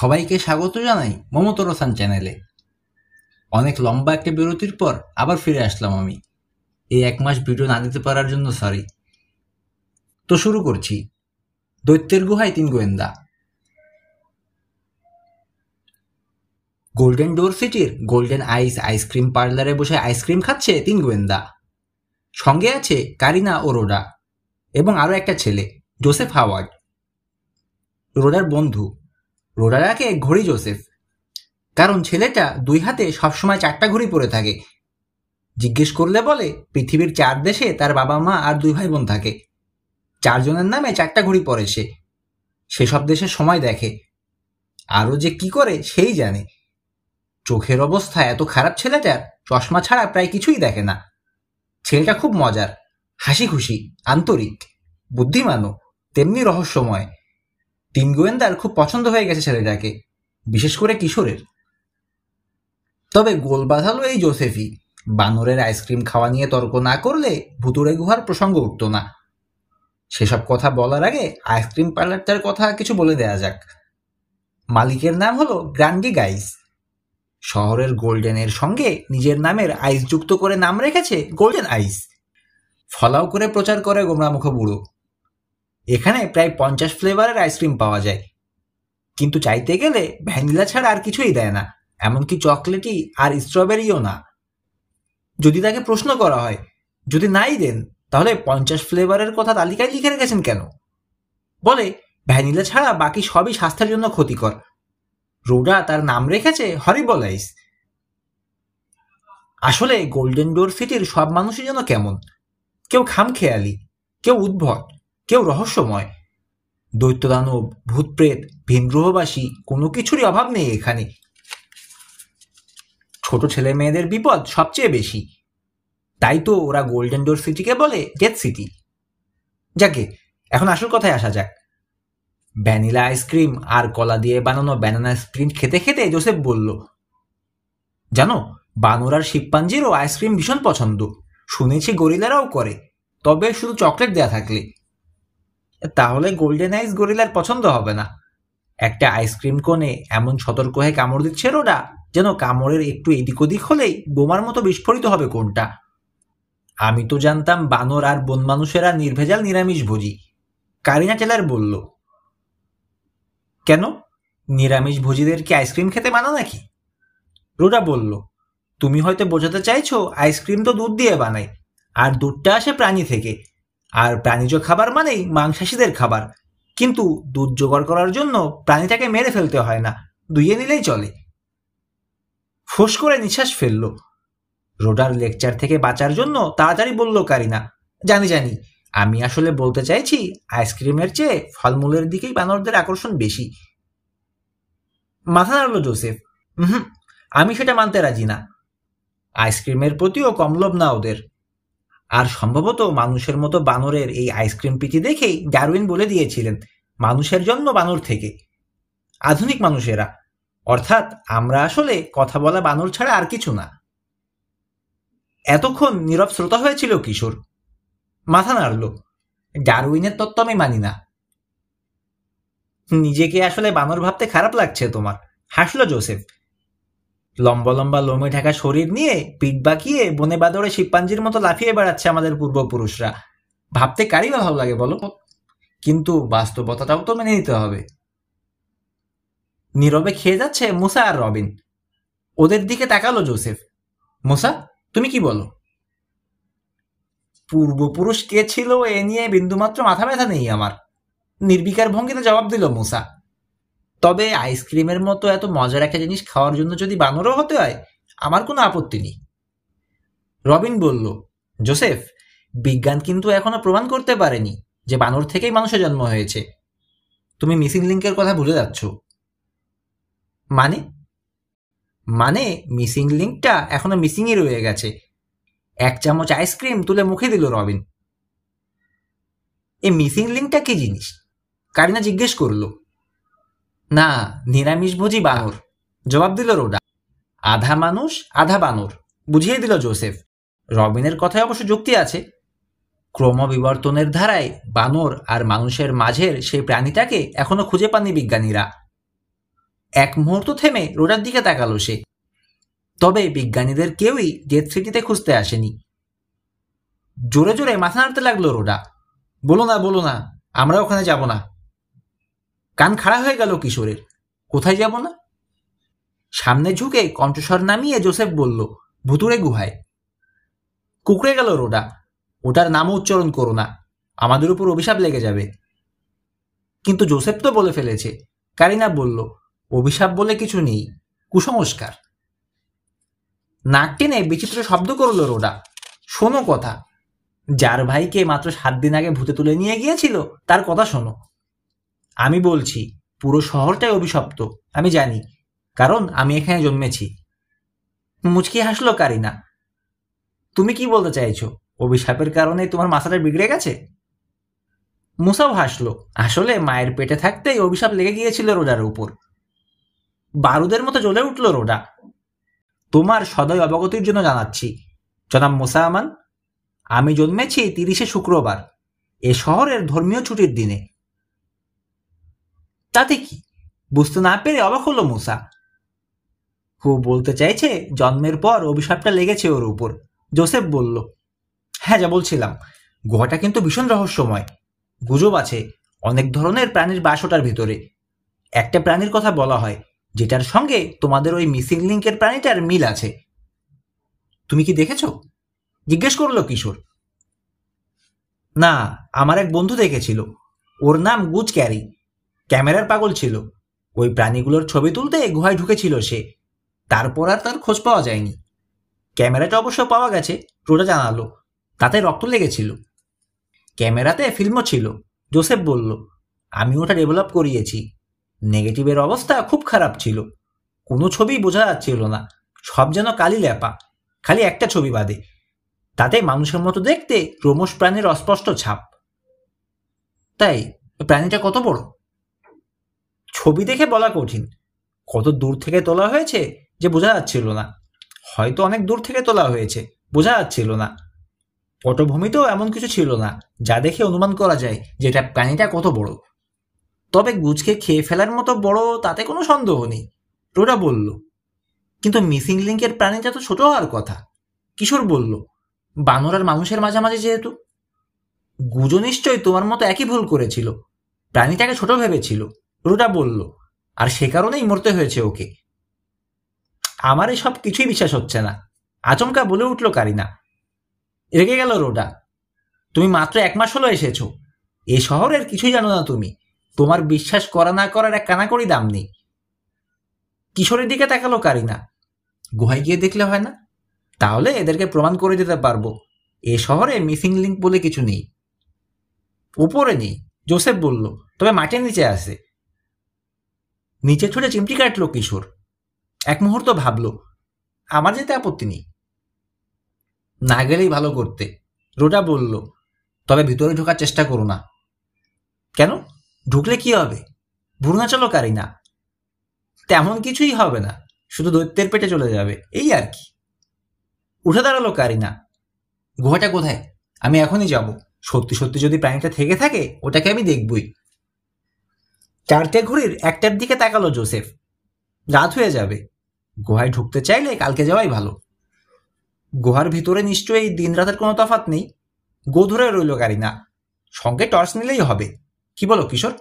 সবাইকে স্বাগত জানাই মমতরসান চ্যানেলে। অনেক লম্বা একটা বিরতির পর আবার ফিরে আসলাম আমি। এই 1 মাস ভিডিও না দিতে পারার জন্য সরি। তো শুরু করছি। দৈত্যের গুহায় 3 গোয়েন্দা। গোল্ডেন ডোর সিটির গোল্ডেন আইস আইসক্রিম পার্লারে বসে আইসক্রিম খাচ্ছে 3 গোয়েন্দা। সঙ্গে আছে কারিনা ও রোডা এবং আরও একটা ছেলে, জোসেফ হাওয়ার্ড, রোডার বন্ধু। রোডা ডাকে ঘড়ি জোসেফ, কারণ ছেলেটা 2 হাতে সবসময় 4টা ঘড়ি পরে থাকে। জিজ্ঞেস করলে বলে পৃথিবীর 4 দেশে তার বাবা মা আর 2 ভাই বোন থাকে। 4 জনের নামে 4টা ঘড়ি পরে সে। সেসব দেশের সময় দেখে। আরও যে কি করে সেই জানে। চোখের অবস্থা এত খারাপ ছেলেটার, চশমা ছাড়া প্রায় কিছুই দেখে না। ছেলেটা খুব মজার, হাসি খুশি, আন্তরিক, বুদ্ধিমানও, তেমনি রহস্যময়। 3 গোয়েন্দার খুব পছন্দ হয়ে গেছে ছেলেটাকে, বিশেষ করে কিশোরের। তবে গোল বাঁধালো এই জোসেফই। বানরের আইসক্রিম খাওয়া নিয়ে তর্ক না করলে ভুতুড়ে গুহার প্রসঙ্গ উঠত না। সেসব কথা বলার আগে আইসক্রিম পার্লারটার কথা কিছু বলে দেয়া যাক। মালিকের নাম হলো গ্রান্ডি গাইস। শহরের গোল্ডেনের সঙ্গে নিজের নামের আইস যুক্ত করে নাম রেখেছে গোল্ডেন আইস। ফলাও করে প্রচার করে গোমরামুখ বুড়ো। এখানে প্রায় 50 ফ্লেভারের আইসক্রিম পাওয়া যায়, কিন্তু চাইতে গেলে ভ্যানিলা ছাড়া আর কিছুই দেয় না, এমনকি চকলেটই আর স্ট্রবেরিও না। যদি তাকে প্রশ্ন করা হয়, যদি নাই দেন তাহলে 50 ফ্লেভারের কথা তালিকায় লিখে রেখেছেন কেন, বলে ভ্যানিলা ছাড়া বাকি সবই স্বাস্থ্যের জন্য ক্ষতিকর। রোডা তার নাম রেখেছে হরিবল আইস। আসলে গোল্ডেন ডোর সিটির সব মানুষই যেন কেমন, কেউ খামখেয়ালি, কেউ উদ্ভট, কেউ রহস্যময়। দৈত্যদানব, ভূতপ্রেত, ভিনগ্রহবাসী, কোনো কিছুরই অভাব নেই এখানে। ছোট ছেলে মেয়েদের বিপদ সবচেয়ে বেশি, তাই তো ওরা গোল্ডেন ডোর সিটিকে বলে ডেথ সিটি। যাকে এখন আসল কথায় আসা যাক। ভ্যানিলা আইসক্রিম আর কলা দিয়ে বানানো ব্যানানা স্প্রিন্ট খেতে খেতে জোসেফ বলল, জানো, বানর আর শিম্পাঞ্জিরও আইসক্রিম ভীষণ পছন্দ। শুনেছি গরিলারাও করে, তবে শুধু চকলেট দেয়া থাকলে। তাহলে গোল্ডেন আইস গরিলার পছন্দ হবে না। একটা আইসক্রিম কোণে এমন সতর্ক হয়ে কামড় দিচ্ছে রোডা, যেন কামড়ের একটু এদিক ওদিক হলেই বোমার মতো বিস্ফোরিত হবে কোনটা। আমি তো জানতাম বানর আর বন মানুষেরা নির্ভেজাল নিরামিষ ভোজি। কারিনা টেলার বলল, কেন, নিরামিষ ভোজীদের কি আইসক্রিম খেতে মানা নাকি? রোডা বলল, তুমি হয়তো বোঝাতে চাইছো আইসক্রিম তো দুধ দিয়ে বানায়, আর দুধটা আসে প্রাণী থেকে, আর প্রাণীজ খাবার মানেই মাংসাশীদের খাবার। কিন্তু দুধ জোগাড় করার জন্য প্রাণীটাকে মেরে ফেলতে হয় না, দুইয়ে নিলেই চলে। ফোঁস করে নিঃশ্বাস ফেলল। রোডার লেকচার থেকে বাঁচার জন্য তাড়াতাড়ি বলল কারিনা, জানি জানি, আমি আসলে বলতে চাইছি আইসক্রিমের চেয়ে ফলমূলের দিকেই বানরদের আকর্ষণ বেশি। মাথা নাড়ল জোসেফ, আমি সেটা মানতে রাজি না। আইসক্রিমের প্রতিও কম লোভ না ওদের। আর সম্ভবত মানুষের মতো বানরের এই আইসক্রিম পিটি দেখেই ডারউইন বলে দিয়েছিলেন মানুষের জন্ম বানর থেকে। আধুনিক মানুষেরা, অর্থাৎ আমরা আসলে কথা বলা বানর ছাড়া আর কিছু না। এতক্ষণ নীরব শ্রোতা হয়েছিল কিশোর। মাথা নাড়ল, ডারউইনের তত্ত্ব আমি মানি না। নিজেকে আসলে বানর ভাবতে খারাপ লাগছে তোমার, হাসল জোসেফ। লম্বা লম্বা লোমে ঢাকা শরীর নিয়ে পিঠ বাঁকিয়ে বনে বাদরে শিম্পাঞ্জির মতো লাফিয়ে বেড়াচ্ছে আমাদের পূর্বপুরুষরা। ভাবতে কারই বা ভালো লাগে বলো, কিন্তু বাস্তবতাটাও তো মেনে নিতে হবে। নীরবে খেয়ে যাচ্ছে মুসা আর রবিন। ওদের দিকে তাকালো জোসেফ। মুসা, তুমি কি বলো? পূর্বপুরুষ কে ছিল এ নিয়ে বিন্দুমাত্র মাথা ব্যথা নেই আমার, নির্বিকার ভঙ্গিতে জবাব দিল মুসা। তবে আইসক্রিমের মতো এত মজার একটা জিনিস খাওয়ার জন্য যদি বানরও হতে হয়, আমার কোনো আপত্তি নেই। রবিন বলল, জোসেফ, বিজ্ঞান কিন্তু এখনো প্রমাণ করতে পারেনি যে বানর থেকেই মানুষের জন্ম হয়েছে। তুমি মিসিং লিঙ্কের কথা ভুলে যাচ্ছ। মানে? মানে মিসিং লিঙ্কটা এখনো মিসিংই রয়ে গেছে। 1 চামচ আইসক্রিম তুলে মুখে দিল রবিন। এই মিসিং লিঙ্কটা কি জিনিস? কারিনা জিজ্ঞেস করল। না, নিরামিষভোজী বানর, জবাব দিল রোডা। আধা মানুষ আধা বানর, বুঝিয়ে দিল জোসেফ। রবিনের কথায় অবশ্য যুক্তি আছে। ক্রমবিবর্তনের ধারায় বানর আর মানুষের মাঝের সেই প্রাণীটাকে এখনো খুঁজে পাননি বিজ্ঞানীরা। এক মুহূর্ত থেমে রোডার দিকে তাকালো সে। তবে বিজ্ঞানীদের কেউই ডেথ সিটিতে খুঁজতে আসেনি। জোরে জোরে মাথা নাড়তে লাগলো রোডা। বলো না, আমরা ওখানে যাব না। কান খাড়া হয়ে গেল কিশোরের। কোথায় যাব না? সামনে ঝুঁকে কণ্ঠস্বর নামিয়ে জোসেফ বলল, ভুতুড়ে গুহায়। কুকড়ে গেল রোডা। ওটার নামও উচ্চারণ করো না, আমাদের উপর অভিশাপ লেগে যাবে। কিন্তু জোসেফ তো বলে ফেলেছে। কারিনা বলল, অভিশাপ বলে কিছু নেই, কুসংস্কার। নাক টেনে বিচিত্র শব্দ করল রোডা। শোনো কথা, যার ভাইকে মাত্র 7 দিন আগে ভূতে তুলে নিয়ে গিয়েছিল তার কথা শোনো। আমি বলছি পুরো শহরটাই অভিশপ্ত, আমি জানি, কারণ আমি এখানে জন্মেছি। মুচকি হাসলো কারিনা। তুমি কি বলতে চাইছো? অভিশাপের কারণে তোমার মাথাটা বিগড়ে গেছে? মুসাও হাসলো। আসলে মায়ের পেটে থাকতেই অভিশাপ লেগে গিয়েছিল রোডার উপর। বারুদের মতো জ্বলে উঠল রোডা। তোমার সদয় অবগতির জন্য জানাচ্ছি, জনাব মুসা আমান, আমি জন্মেছি 30শে শুক্রবার, এ শহরের ধর্মীয় ছুটির দিনে। তাতে কি? বুঝতে না পেরে অবাক হলো মুসা। হু বলতে চাইছে জন্মের পর অভিশাপটা লেগেছে ওর উপর। জোসেফ বলল, হ্যাঁ, যা বলছিলাম, গুহাটা কিন্তু ভীষণ রহস্যময়। গুজব আছে অনেক ধরনের প্রাণীর বাস ওটার ভিতরে। একটা প্রাণীর কথা বলা হয় যেটার সঙ্গে তোমাদের ওই মিসিং লিঙ্কের প্রাণীটার মিল আছে। তুমি কি দেখেছো? জিজ্ঞেস করলো কিশোর। না, আমার এক বন্ধু দেখেছিল। ওর নাম গুজ ক্যারি। ক্যামেরার পাগল ছিল। ওই প্রাণীগুলোর ছবি তুলতে গুহায় ঢুকেছিল সে। তারপর আর তার খোঁজ পাওয়া যায়নি। ক্যামেরাটা অবশ্য পাওয়া গেছে, রোডা জানালো। তাতে রক্ত লেগেছিল। ক্যামেরাতে ফিল্মও ছিল। জোসেফ বলল, আমি ওটা ডেভেলপ করিয়েছি। নেগেটিভের অবস্থা খুব খারাপ ছিল। কোনো ছবি বোঝা যাচ্ছিল না, সব যেন কালি লেপা, খালি একটা ছবি বাদে। তাতে মানুষের মতো দেখতে ক্রমশ প্রাণীর অস্পষ্ট ছাপ। তাই প্রাণীটা কত বড়? ছবি দেখে বলা কঠিন। কত দূর থেকে তোলা হয়েছে যে বোঝা যাচ্ছিল না। হয়তো অনেক দূর থেকে তোলা হয়েছে, বোঝা যাচ্ছিল না। পটভূমিতেও এমন কিছু ছিল না যা দেখে অনুমান করা যায় যে এটা প্রাণীটা কত বড়। তবে গুজকে খেয়ে ফেলার মতো বড় তাতে কোনো সন্দেহ নেই, রোডা বলল। কিন্তু মিসিং লিঙ্কের প্রাণীটা তো ছোট হওয়ার কথা। কিশোর বলল, বানর আর মানুষের মাঝামাঝি যেহেতু। গুজো নিশ্চয়ই তোমার মতো একই ভুল করেছিল, প্রাণীটাকে ছোট ভেবেছিল, রোডা বলল। আর সে কারণেই মরতে হয়েছে ওকে। আমার এসব কিছুই বিশ্বাস হচ্ছে না, আচমকা বলে উঠল কারিনা। রেগে গেল রোডা। তুমি মাত্র 1 মাস হলো এসেছো, এ শহরের কিছুই জানো না তুমি। তোমার বিশ্বাস করা না করার এক কানাকড়ি দাম নেই। কিশোরের দিকে তাকালো কারিনা। গুহায় গিয়ে দেখলে হয় না? তাহলে এদেরকে প্রমাণ করে দিতে পারবো এ শহরে মিসিং লিঙ্ক বলে কিছু নেই। উপরে নেই, জোসেফ বলল, তবে মাটির নিচে আছে। নিচে ছুটে চিমটি কাটলো কিশোর। এক মুহূর্ত ভাবল, আমার যেতে আপত্তি নেই। না গেলেই ভালো করতে, রোডা বলল। তবে ভিতরে ঢোকার চেষ্টা করো না। কেন? ঢুকলে কি হবে? ভুরুনা চলো কারিনা। তেমন কিছুই হবে না, শুধু দৈত্যের পেটে চলে যাবে, এই আর কি। উঠে দাঁড়ালো কারিনা। গুহাটা কোথায়? আমি এখনই যাব। সত্যি সত্যি যদি প্রাণীটা থেকে থাকে ওটাকে আমি দেখবই। 4টে ঘড়ির একটার দিকে তাকালো জোসেফ। রাত হয়ে যাবে। গুহায় ঢুকতে চাইলে কালকে যাওয়াই ভালো। গুহার ভিতরে নিশ্চয়ই দিন রাতের কোনো তফাৎ নেই। গো ধরে রইল কারিনা। সঙ্গে টর্চ নিলেই হবে। কি বলো কিশোর?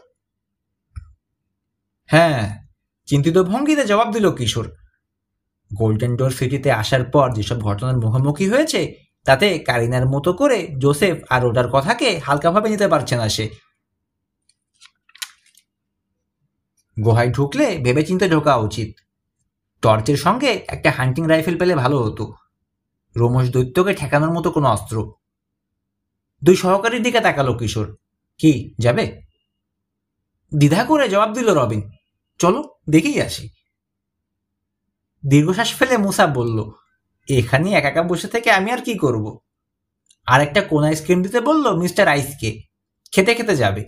হ্যাঁ, চিন্তিত ভঙ্গিতে জবাব দিল কিশোর। গোল্ডেন ডোর সিটিতে আসার পর যেসব ঘটনার মুখোমুখি হয়েছে তাতে কারিনার মতো করে জোসেফ আর ওটার কথাকে হালকাভাবে নিতে পারছে না সে। গুহায় ঢুকলে ভেবেচিন্তে ঢোকা উচিত। টর্চের সঙ্গে একটা হান্টিং রাইফেল পেলে ভালো হতো। রোমশ দৈত্যকে ঠেকানোর মতো কোনো অস্ত্র। 2 সহকারীর দিকে তাকালো কিশোর। কি যাবে? দ্বিধা করে জবাব দিল রবিন, চলো দেখেই আসি। দীর্ঘশ্বাস ফেলে মুসা বলল, এখানে একা একা বসে থেকে আমি আর কি করব? আর একটা কোন আইসক্রিম দিতে বলল মিস্টার আইসকে, খেতে খেতে যাবে।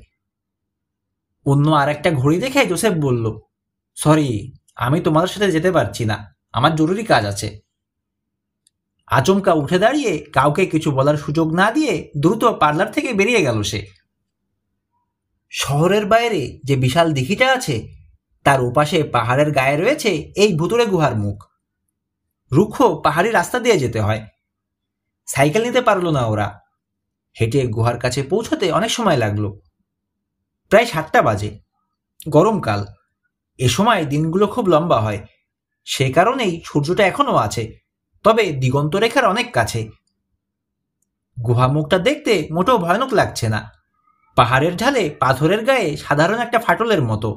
অন্য আর একটা ঘড়ি দেখে জোসেফ বলল, সরি, আমি তোমাদের সাথে যেতে পারছি না, আমার জরুরি কাজ আছে। আচমকা উঠে দাঁড়িয়ে কাউকে কিছু বলার সুযোগ না দিয়ে দ্রুত পার্লার থেকে বেরিয়ে গেল সে। শহরের বাইরে যে বিশাল দিঘিটা আছে তার ওপাশে পাহাড়ের গায়ে রয়েছে এই ভুতুড়ে গুহার মুখ। রুক্ষ পাহাড়ি রাস্তা দিয়ে যেতে হয়। সাইকেল নিতে পারল না ওরা। হেঁটে গুহার কাছে পৌঁছতে অনেক সময় লাগলো। প্রায় 7টা বাজে। গরমকাল, এ সময় দিনগুলো খুব লম্বা হয়। সে কারণেই সূর্যটা এখনো আছে, তবে দিগন্ত রেখার অনেক কাছে। গুহা মুখটা দেখতে মোটেও ভয়ানক লাগছে না। পাহাড়ের ঢালে পাথরের গায়ে সাধারণ একটা ফাটলের মতো,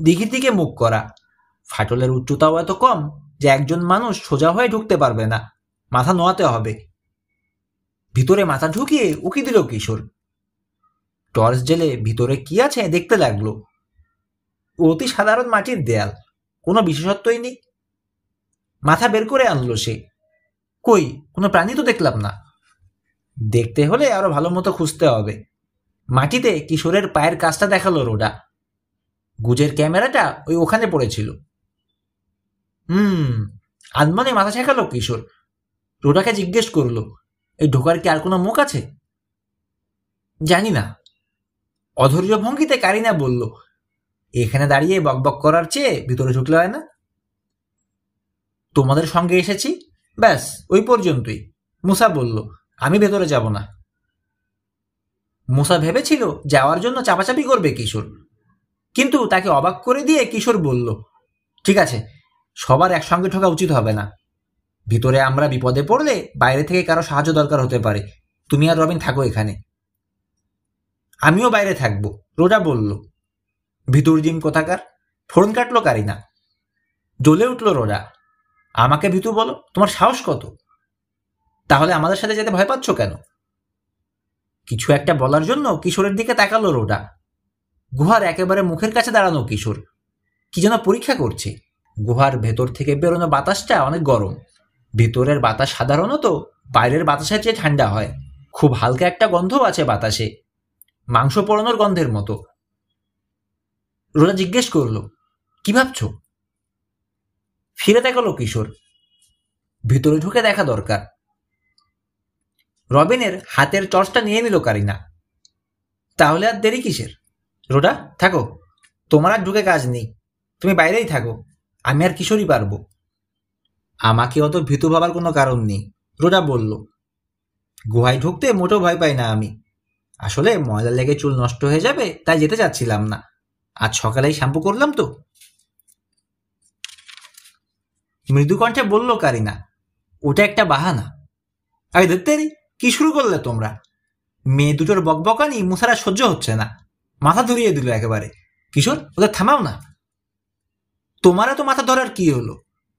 দিঘির দিকে মুখ করা। ফাটলের উচ্চতাও এত কম যে একজন মানুষ সোজা হয়ে ঢুকতে পারবে না, মাথা নোয়াতে হবে। ভিতরে মাথা ঢুকিয়ে উকি দিল কিশোর। টর্চ জেলে ভিতরে কি আছে দেখতে লাগলো। অতি সাধারণ মাটির দেয়াল, কোনো বিশেষত্বই নেই। মাথা বের করে আনলো সে। কই, কোনো প্রাণী তো দেখলাম না। দেখতে হলে আরো ভালো মতো খুঁজতে হবে। মাটিতে কিশোরের পায়ের কাজটা দেখালো রোডা। গুজের ক্যামেরাটা ওখানে পড়েছিল। আনমনে মাথা ঠেকালো কিশোর। রোডাকে জিজ্ঞেস করলো, এই ঢোকার কি আর কোনো মুখ আছে? জানি না। অধৈর্য ভঙ্গিতে কারিনা বলল, এখানে দাঁড়িয়ে বকবক করার চেয়ে ভিতরে ঢুকলে হয় না? তোমাদের সঙ্গে এসেছি, ব্যাস ওই পর্যন্তই। মুসা বলল, আমি ভেতরে যাব না। মুসা ভেবেছিল যাওয়ার জন্য চাপাচাপি করবে কিশোর, কিন্তু তাকে অবাক করে দিয়ে কিশোর বলল, ঠিক আছে, সবার একসঙ্গে ঢোকা উচিত হবে না। ভিতরে আমরা বিপদে পড়লে বাইরে থেকে কারো সাহায্য দরকার হতে পারে। তুমি আর রবিন থাকো এখানে। আমিও বাইরে থাকবো, রোজা বলল। ভিতর ডিম কোথাকার, ফোন কাটলো কারিনা। জ্বলে উঠল রোজা। আমাকে ভিতু বলো, তোমার সাহস কত? তাহলে আমাদের সাথে যেতে ভয় পাচ্ছ কেন? কিছু একটা বলার জন্য কিশোরের দিকে তাকালো রোডা। গুহার একেবারে মুখের কাছে দাঁড়ানো কিশোর কি যেন পরীক্ষা করছে। গুহার ভেতর থেকে বেরোনো বাতাসটা অনেক গরম। ভেতরের বাতাস সাধারণত বাইরের বাতাসের চেয়ে ঠান্ডা হয়। খুব হালকা একটা গন্ধও আছে বাতাসে, মাংস পোড়ানোর গন্ধের মতো। রোজা জিজ্ঞেস করলো, কি ভাবছ? ফিরে তাকালো কিশোর। ভিতরে ঢুকে দেখা দরকার। রবিনের হাতের টর্চটা নিয়ে নিল কারিনা। তাহলে আর দেরি কিসের? রোডা থাকো, তোমার আর ঢুকে কাজ নেই, তুমি বাইরেই থাকো। আমি আর কিশোরই পারবো। আমাকে অত ভীতু ভাবার কোনো কারণ নেই, রোডা বলল। গুহায় ঢুকতে মোটেও ভয় পাই না আমি। আসলে ময়লা লেগে চুল নষ্ট হয়ে যাবে, তাই যেতে চাচ্ছিলাম না। আজ সকালেই শ্যাম্পু করলাম তো। মৃদু কণ্ঠে বলল কারিনা, ওটা একটা বাহানা। আরে দেখতে কি শুরু করলে তোমরা? মেয়ে দুটোর বকবকানি মুসারা সহ্য হচ্ছে না। মাথা ধরিয়ে দিল একেবারে। কিশোর, ওদের থামাও না। তোমার তো মাথা ধরার কি হলো?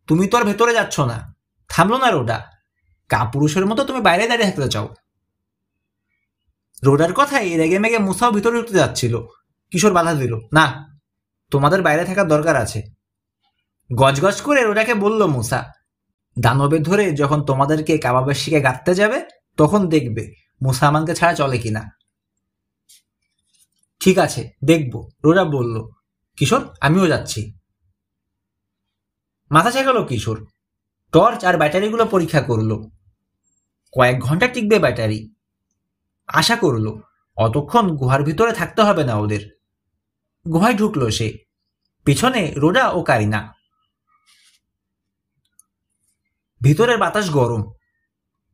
তুমি তো আর ভেতরে যাচ্ছ না। থামলো না রোডা। কাপুরুষের মতো তুমি বাইরে দাঁড়িয়ে থাকতে চাও। রোডার কথায় রেগে মেগে মুসাও ভিতরে উঠতে যাচ্ছিল। কিশোর বাধা দিল, না, তোমাদের বাইরে থাকার দরকার আছে। গজগজ করে রোডাকে বলল মুসা, দানবের ধরে যখন তোমাদেরকে কাবাবের শিকে গাঁথতে যাবে, তখন দেখবে মুসা আমানকে ছাড়া চলে কিনা। ঠিক আছে, দেখব, রোডা বলল। কিশোর, আমিও যাচ্ছি। মাথা ছেঁকালো কিশোর। টর্চ আর ব্যাটারিগুলো পরীক্ষা করলো। কয়েক ঘন্টা টিকবে ব্যাটারি। আশা করলো অতক্ষণ গুহার ভিতরে থাকতে হবে না ওদের। গুহায় ঢুকলো সে, পিছনে রোডা ও কারিনা। ভিতরের বাতাস গরম।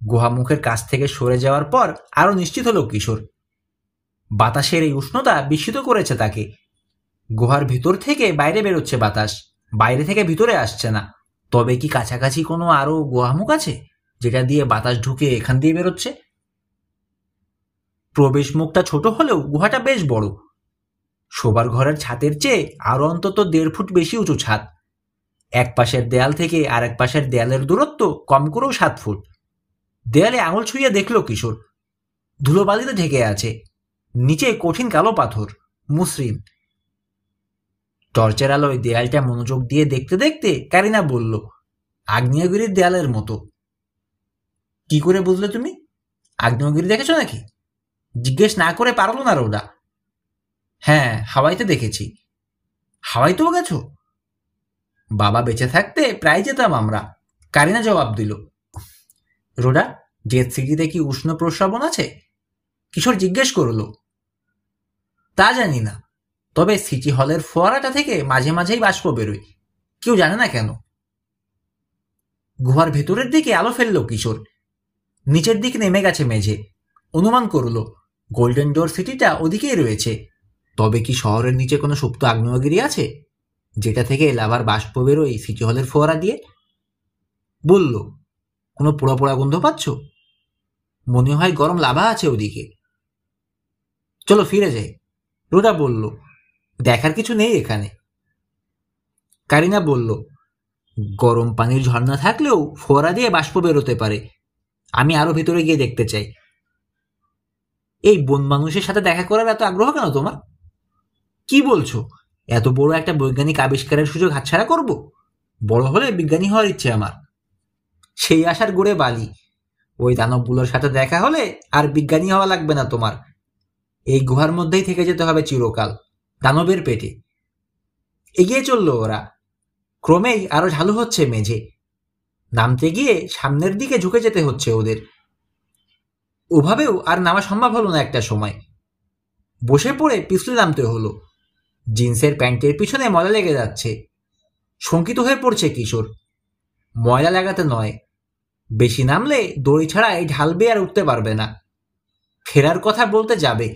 গুহা মুখের কাছ থেকে সরে যাওয়ার পর আরো নিশ্চিত হলো কিশোর। বাতাসের এই উষ্ণতা বিস্মিত করেছে তাকে। গুহার ভিতর থেকে বাইরে বেরোচ্ছে বাতাস, বাইরে থেকে ভিতরে আসছে না। তবে কি কাছাকাছি কোনো আরো গুহামুখ আছে যেটা দিয়ে বাতাস ঢুকে এখান দিয়ে বেরোচ্ছে? প্রবেশ মুখটা ছোট হলেও গুহাটা বেশ বড়। শোবার ঘরের ছাদের চেয়ে আরো অন্তত 1.5 ফুট বেশি উঁচু ছাদ। এক পাশের দেয়াল থেকে আর এক পাশের দেয়ালের দূরত্ব কম করেও 7 ফুট। দেয়ালে আঙুল ছুঁয়ে দেখল কিশোর, ধুলোবালিতে ঢেকে আছে। নিচে কঠিন কালো পাথর, মসৃণ। টর্চের আলোয় দেয়ালটা মনোযোগ দিয়ে দেখতে দেখতে কারিনা বলল, আগ্নেয়গিরির দেয়ালের মতো। কি করে বুঝলে তুমি? আগ্নেয়গিরি দেখেছো নাকি? জিজ্ঞেস না করে পারল না রোডা। হ্যাঁ, হাওয়াইতে দেখেছি। হাওয়াইতেও গেছো? বাবা বেঁচে থাকতে প্রায় যেতাম আমরা, কারিনা জবাব দিল। রোডা, জেট সিটিতে কি উষ্ণ প্রস্রবণ আছে? কিশোর জিজ্ঞেস করল। তা জানি না, তবে সিটি হলের ফোয়ারাটা থেকে মাঝে মাঝেই বাষ্প বেরোয়, কেউ জানে না কেন। গুহার ভেতরের দিকে আলো ফেললো কিশোর। নিচের দিকে নেমে গেছে মেঝে। অনুমান করলো গোল্ডেন ডোর সিটিটা ওদিকেই রয়েছে। তবে কি শহরের নিচে কোনো সুপ্ত আগ্নেয়গিরি আছে, যেটা থেকে লাভার বাষ্প বেরোয় সিটি হলের ফোয়ারা দিয়ে? বলল, কোনো পোড়া পোড়া গন্ধ পাচ্ছ? মনে হয় গরম লাভা আছে ওদিকে। চলো ফিরে যাই, রোডা বলল। দেখার কিছু নেই এখানে। কারিনা বলল, গরম পানির ঝর্ণা থাকলেও ফোয়ারা দিয়ে বাষ্প বেরোতে পারে। আমি আরো ভেতরে গিয়ে দেখতে চাই। এই বন মানুষের সাথে দেখা করার এত আগ্রহ কেন তোমার? কি বলছো? এত বড় একটা বৈজ্ঞানিক আবিষ্কারের সুযোগ হাতছাড়া করব? বড় হলে বিজ্ঞানী হওয়ার ইচ্ছে আমার। সেই আশার গোড়ে বালি। ওই দানবগুলোর সাথে দেখা হলে আর বিজ্ঞানী হওয়া লাগবে না তোমার। এই গুহার মধ্যেই থেকে যেতে হবে চিরকাল, দানবের পেটে। এগিয়ে চলল ওরা। ক্রমেই আরো ঝালু হচ্ছে মেঝে। নামতে গিয়ে সামনের দিকে ঝুঁকে যেতে হচ্ছে ওদের। ওভাবেও আর নামা সম্ভব হলো না একটা সময়। বসে পড়ে পিছলে নামতে হলো। জিন্সের প্যান্টের পিছনে ময়লা লেগে যাচ্ছে। শঙ্কিত হয়ে পড়ছে কিশোর। ময়লা লাগাতে নয়, বেশি নামলে দড়ি ছাড়া এই ঢাল বেয়ে আর উঠতে পারবে না। ফেরার কথা বলতে যাবে,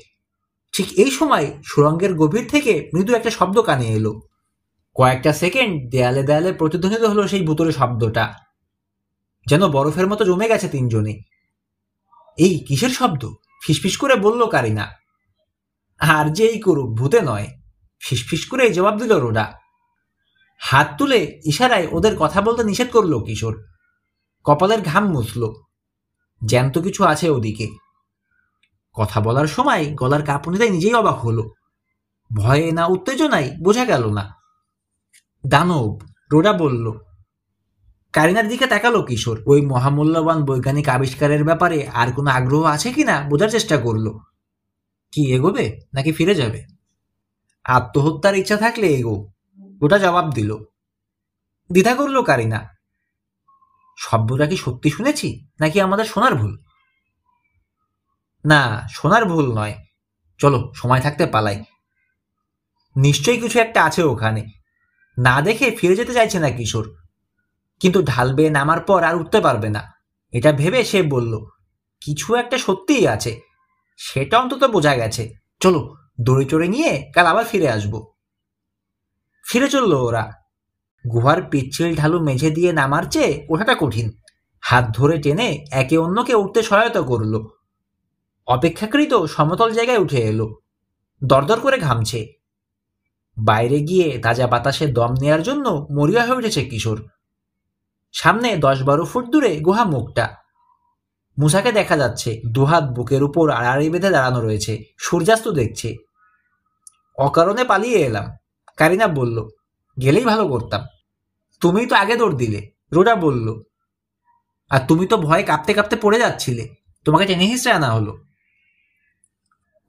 ঠিক এই সময় সুড়ঙ্গের গভীর থেকে মৃদু একটা শব্দ কানে এলো। কয়েকটা সেকেন্ড দেয়ালে দেয়ালে প্রতিধ্বনিত হলো সেই ভুতুরে শব্দটা। যেন বরফের মতো জমে গেছে তিনজনে। এই কিসের শব্দ? ফিসফিস করে বলল কারিনা। আর যেই করুক, ভূতে নয়। ফিসফিস করে জবাব দিল রোডা। হাত তুলে ইশারায় ওদের কথা বলতে নিষেধ করলো কিশোর। কপালের ঘাম মুছল। জ্যান্ত কিছু আছে ওদিকে। কথা বলার সময় গলার কাঁপুনিতে নিজেই অবাক হলো। ভয়ে না উত্তেজনায় বোঝা গেল না। দানব, রোডা বলল। কারিনার দিকে তাকালো কিশোর। ওই মহামূল্যবান বৈজ্ঞানিক আবিষ্কারের ব্যাপারে আর কোনো আগ্রহ আছে কিনা বোঝার চেষ্টা করলো। কি এগোবে নাকি ফিরে যাবে? আত্মহত্যার ইচ্ছা থাকলে এগো, ওটা জবাব দিল। দ্বিধা করলো কারিনা। শব্দটা কি সত্যি শুনেছি নাকি আমাদের শোনার ভুল? না, শোনার ভুল নয়। চলো সময় থাকতে পালাই। নিশ্চয়ই কিছু একটা আছে ওখানে। না দেখে ফিরে যেতে চাইছে না কিশোর, কিন্তু ঢাল বেয়ে নামার পর আর উঠতে পারবে না এটা ভেবে সে বলল, কিছু একটা সত্যিই আছে, সেটা অন্তত বোঝা গেছে। চলো দড়ি চড়ে নিয়ে কাল আবার ফিরে আসব। ফিরে চলল ওরা। গুহার পিচ্ছিল ঢালু মেঝে দিয়ে নামার চেয়ে ওঠাটা কঠিন। হাত ধরে টেনে একে অন্যকে উঠতে সহায়তা করল। অপেক্ষাকৃত সমতল জায়গায় উঠে এলো। দরদর করে ঘামছে। বাইরে গিয়ে তাজা বাতাসে দম নেয়ার জন্য মরিয়া হয়ে উঠেছে কিশোর। সামনে 10-12 ফুট দূরে গুহা মুখটা। মুসাকে দেখা যাচ্ছে, দুহাত বুকের উপর আড়াআড়ি বেঁধে দাঁড়ানো রয়েছে, সূর্যাস্ত দেখছে। অকারণে পালিয়ে এলাম, কারিনা বলল। গেলেই ভালো করতাম। তুমিই তো আগে দৌড় দিলে, রোডা বলল। আর তুমি তো ভয়ে কাঁপতে কাঁপতে পড়ে যাচ্ছিলে, তোমাকে টেনে হিঁচড়ে আনা হলো।